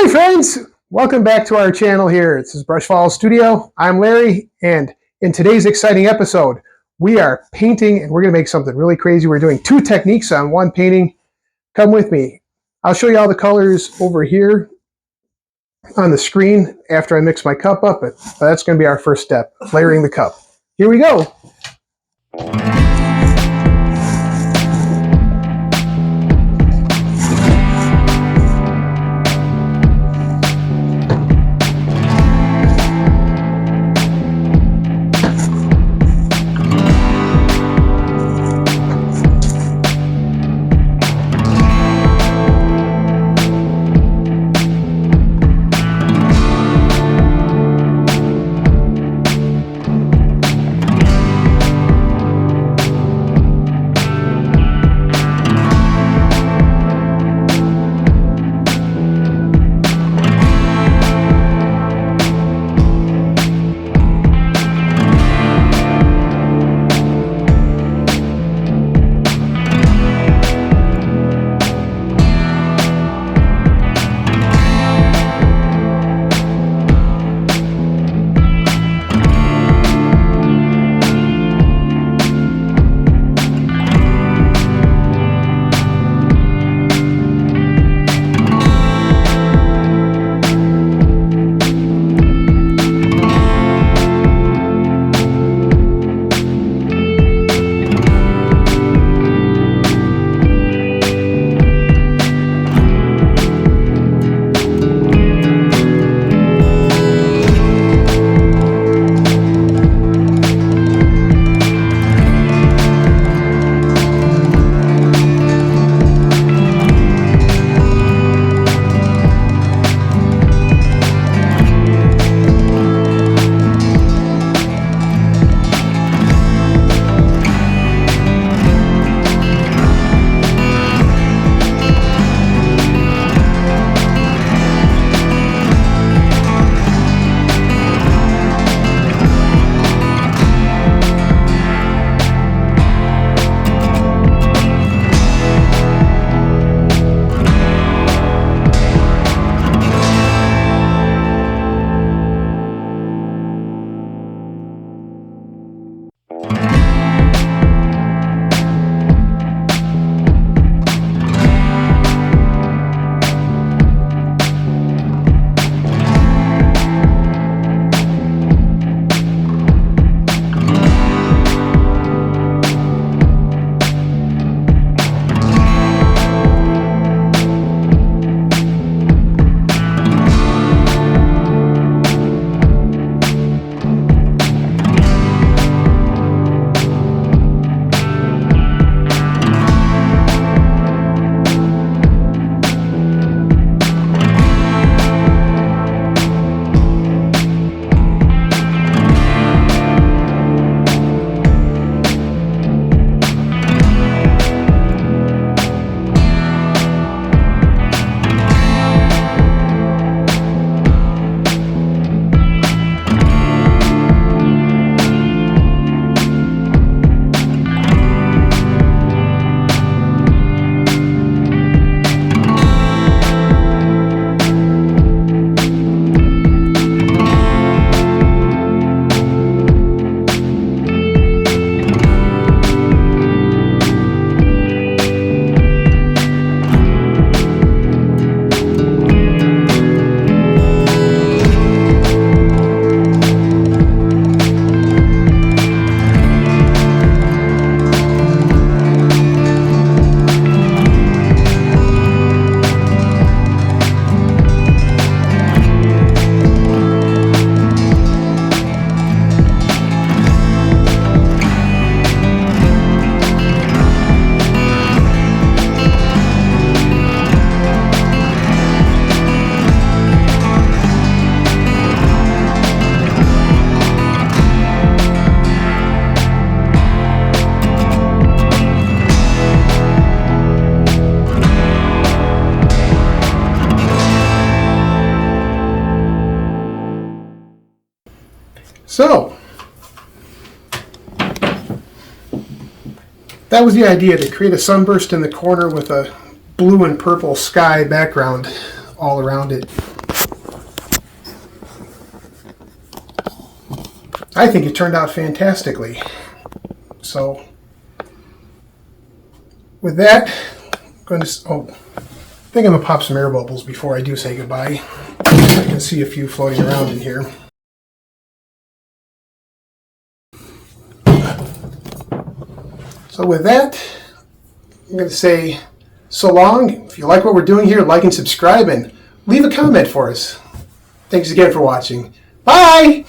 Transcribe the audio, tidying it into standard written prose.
Hi friends, welcome back to our channel here. This is BrushFalls Studio. I'm Larry, and in today's exciting episode, we are painting and we're going to make something really crazy. We're doing two techniques on one painting. Come with me. I'll show you all the colors over here on the screen after I mix my cup up, but that's going to be our first step, layering the cup. Here we go. So, that was the idea, to create a sunburst in the corner with a blue and purple sky background. all around it. I think it turned out fantastically. So with that, I'm going to, I think I'm going to pop some air bubbles before I do say goodbye. I can see a few floating around in here. So with that, I'm going to say so long. If you like what we're doing here, like and subscribe and leave a comment for us. Thanks again for watching. Bye!